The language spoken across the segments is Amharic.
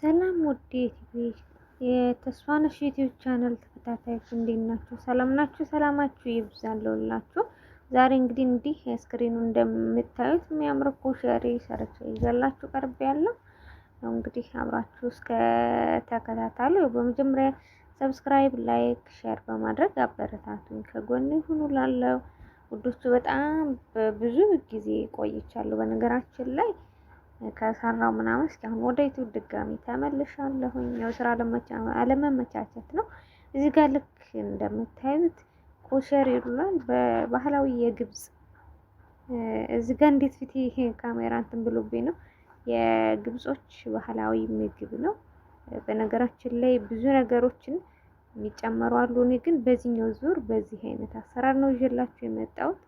ሰላም ውድ የተስፋነሽ ዩቲዩብ ቻናል ተከታታዮች እንዴት ናችሁ? ሰላም ናችሁ? ሰላማችሁ ይብዛልላችሁ። ዛሬ እንግዲህ ስክሪኑ እንደምታዩት የሚያምር ኮሸሪ ሰርቼ ይዘላችሁ ቀርቤያለሁ። እንግዲህ አብራችሁ እስከ ተከታታሉ። በመጀመሪያ ሰብስክራይብ፣ ላይክ፣ ሼር በማድረግ አበረታቱኝ፣ ከጎኔ ሁኑ ላለው ውዶቹ። በጣም ብዙ ጊዜ ቆይቻለሁ በነገራችን ላይ ከሰራው ምናምን እስኪ አሁን ወደ ዩቲዩብ ድጋሚ ተመልሻለሁኝ። ያው ስራ አለመመቻቸት ነው። እዚህ ጋር ልክ እንደምታዩት ኮሸሪ ይሉናል በባህላዊ የግብጽ እዚህ ጋር እንዴት ፊት ይሄ ካሜራ እንትን ብሎብኝ ነው። የግብጾች ባህላዊ ምግብ ነው። በነገራችን ላይ ብዙ ነገሮችን የሚጨመሩ አሉ። እኔ ግን በዚህኛው ዙር በዚህ አይነት አሰራር ነው ይዤላችሁ የመጣሁት።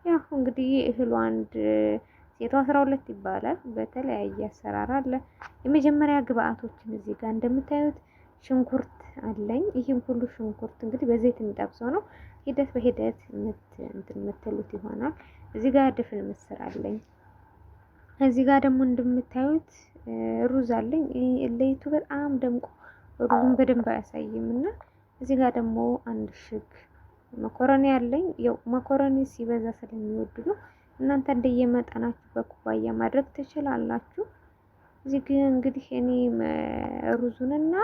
ያው እንግዲህ እህሉ አንድ ሴቷ 12 ይባላል። በተለያየ አሰራር አለ። የመጀመሪያ ግብአቶችን እዚህ ጋር እንደምታዩት ሽንኩርት አለኝ። ይህም ሁሉ ሽንኩርት እንግዲህ በዘይት የሚጠብሰው ነው። ሂደት በሂደት የምትሉት ይሆናል። እዚህ ጋር ድፍን ምስር አለኝ። እዚህ ጋር ደግሞ እንደምታዩት ሩዝ አለኝ። ለይቱ በጣም ደምቆ ሩዙን በደንብ አያሳይም እና እዚህ ጋር ደግሞ አንድ ሽግ መኮረኒ አለኝ። ያው መኮረኒ ሲበዛ ስለሚወዱ ነው። እናንተ እንደየመጠናችሁ በኩባያ ማድረግ ትችላላችሁ። እዚህ ግን እንግዲህ እኔ ሩዙንና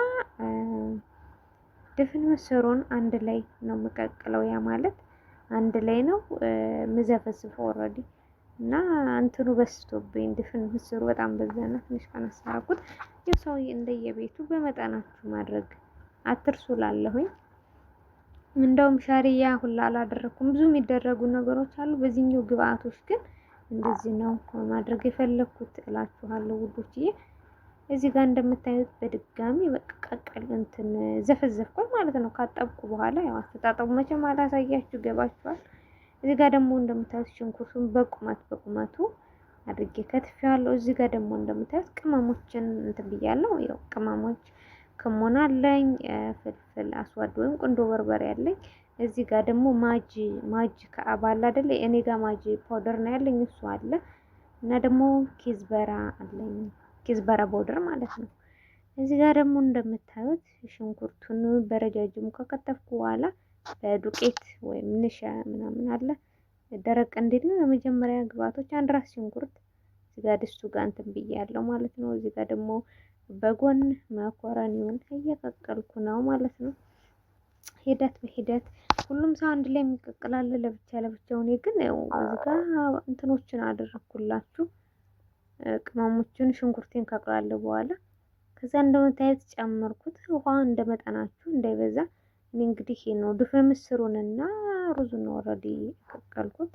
ድፍን ምስሩን አንድ ላይ ነው የምቀቅለው። ያ ማለት አንድ ላይ ነው ምዘፈዝፈው ኦልሬዲ እና እንትኑ በስቶብኝ ድፍን ምስሩ በጣም በዛና ትንሽ ቀነስ አደረኩት። የሰው እንደየቤቱ በመጠናችሁ ማድረግ አትርሱ ላለሁኝ። እንደውም ሻሪያ ሁላ አላደረኩም። ብዙ የሚደረጉ ነገሮች አሉ። በዚህኛው ግብአቶች ግን እንደዚህ ነው ማድረግ የፈለኩት እላችኋለሁ ውዶችዬ። እዚህ ጋር እንደምታዩት በድጋሚ በቃ ቀቀል እንትን ዘፈዘፍኩት ማለት ነው ካጠብኩ በኋላ። ያው አስተጣጠቡ መቼም አላሳያችሁ ገባችኋል። እዚህ ጋር ደግሞ እንደምታዩት ሽንኩርቱን በቁመቱ አድርጌ ከትፌዋለሁ። እዚህ ጋር ደግሞ እንደምታዩት ቅመሞችን እንትን ብያለሁ። ያው ቅመሞች ከሞን አለኝ፣ ፍልፍል አስዋድ ወይም ቁንዶ በርበሬ አለኝ። እዚህ ጋር ደግሞ ማጂ ከአባል አይደለ እኔ ጋር ማጂ ፓውደር ነው ያለኝ እሱ አለ እና ደግሞ ኪዝበራ አለኝ። ኪዝበራ ፓውደር ማለት ነው። እዚህ ጋር ደግሞ እንደምታዩት ሽንኩርቱን በረጃጅሙ ከከተፍኩ በኋላ በዱቄት ወይም ንሻ ምናምን አለ ደረቅ እንዴት ነው የመጀመሪያ ግብአቶች አንድ ራስ ሽንኩርት እዚህ ጋር ድስቱ ጋር እንትን ብያለሁ ማለት ነው። እዚህ ጋር ደግሞ በጎን መኮረኒውን እየቀቀልኩ ነው ማለት ነው። ሂደት በሂደት ሁሉም ሰው አንድ ላይ የሚቀቅላል ለብቻው። እኔ ግን እዚህ ጋር እንትኖችን አደረኩላችሁ ቅመሞችን ሽንኩርቴን ካቅላለሁ በኋላ ከዛ እንደምታዩት ጨመርኩት። ውሃ እንደመጠናችሁ እንዳይበዛ። እኔ እንግዲህ ይሄ ነው ድፍን ምስሩንና ሩዙን ኦልሬዲ ቀቀልኩት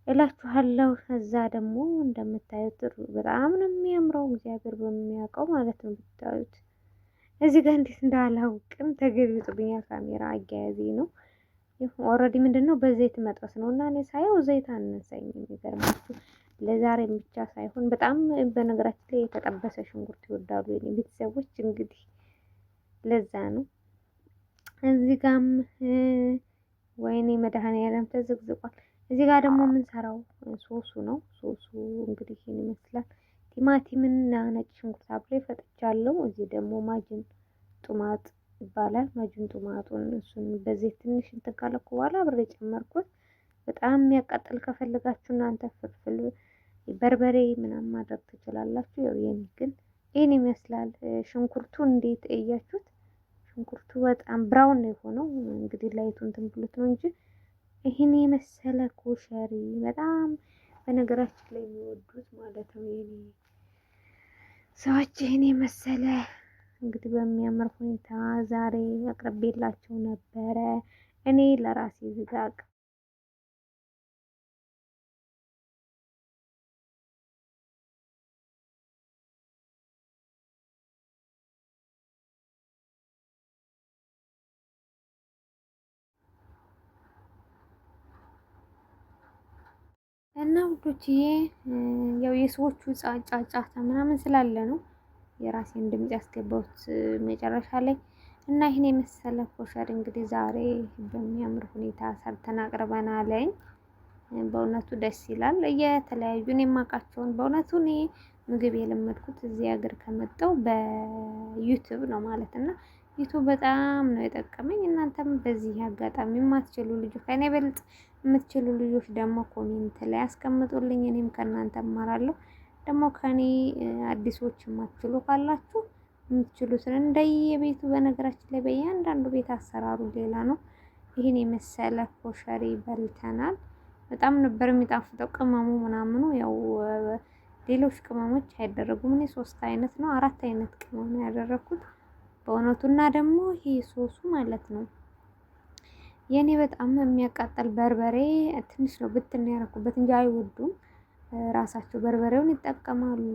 እላችኋለሁ። ከዛ ደግሞ እንደምታዩት በጣም ነው የሚያምረው እግዚአብሔር በሚያውቀው ማለት ነው። ብታዩት እዚህ ጋር እንዴት እንዳላውቅም ተገልብጦብኛል። ካሜራ አያያዜ ነው። ኦልሬዲ ምንድነው በዘይት መጥበስ ነው እና እኔ ሳየው ዘይት አነሰኝ። የሚገርማችሁ ለዛሬ ብቻ ሳይሆን በጣም በነገራችን ላይ የተጠበሰ ሽንኩርት ይወዳሉ የኔ ቤተሰቦች። እንግዲህ ለዛ ነው። እዚህ ጋርም ወይኔ መድኃኒዓለም ተዘግዝቋል። እዚህ ጋር ደግሞ የምንሰራው ሶሱ ነው። ሶሱ እንግዲህ ይሄን ይመስላል። ቲማቲምና ነጭ ሽንኩርት አብሬ ፈጥቻለሁ። እዚህ ደግሞ ማጅን ጡማጥ ይባላል። ማጅን ጡማጡን እሱን በዘይት ትንሽ እንትን ካለኩ በኋላ አብሬ ጨመርኩት። በጣም የሚያቃጥል ከፈለጋችሁ እናንተ ፍልፍል በርበሬ ምናምን ማድረግ ትችላላችሁ። ያው የኔ ግን ይሄን ይመስላል። ሽንኩርቱ እንዴት እያችሁት? ሽንኩርቱ በጣም ብራውን ነው የሆነው። እንግዲህ ላይቱ እንትን ብሉት ነው እንጂ ይሄን የመሰለ ኮሸሪ በጣም በነገራችን ላይ የሚወዱት ማለት ነው የኔ ሰዎች። ይሄን የመሰለ እንግዲህ በሚያምር ሁኔታ ዛሬ አቅርቤላችሁ ነበረ። እኔ ለራሴ ዝጋቅ እና ውዶችዬ ያው የሰዎቹ ጫጫታ ምናምን ስላለ ነው የራሴን ድምጽ ያስገባሁት መጨረሻ ላይ። እና ይሄን የመሰለ ኮሸሪ እንግዲህ ዛሬ በሚያምር ሁኔታ ሰርተን አቅርበናል። በእውነቱ ደስ ይላል። የተለያዩ እኔ የማውቃቸውን በእውነቱ እኔ ምግብ የለመድኩት እዚህ ሀገር ከመጣሁ በዩቲዩብ ነው ማለት እና ዩቲዩብ በጣም ነው የጠቀመኝ። እናንተም በዚህ አጋጣሚ የማትችሉ ልጆች ከኔ በልጥ የምትችሉ ልጆች ደግሞ ኮሜንት ላይ አስቀምጡልኝ። እኔም ከእናንተ እማራለሁ። ደግሞ ከኔ አዲሶች የማትችሉ ካላችሁ የምትችሉትን እንደየቤቱ በነገራችን ላይ በእያንዳንዱ ቤት አሰራሩ ሌላ ነው። ይህን የመሰለ ኮሸሪ በልተናል። በጣም ነበር የሚጣፍጠው። ቅመሙ ምናምኑ ያው ሌሎች ቅመሞች አይደረጉም። እኔ 3 አይነት ነው 4 አይነት ቅመም ነው ያደረኩት በእውነቱና ደግሞ ይሄ ሶሱ ማለት ነው የኔ በጣም የሚያቃጠል በርበሬ ትንሽ ነው ብትን ያደረኩበት እንጂ አይወዱም። ራሳቸው በርበሬውን ይጠቀማሉ።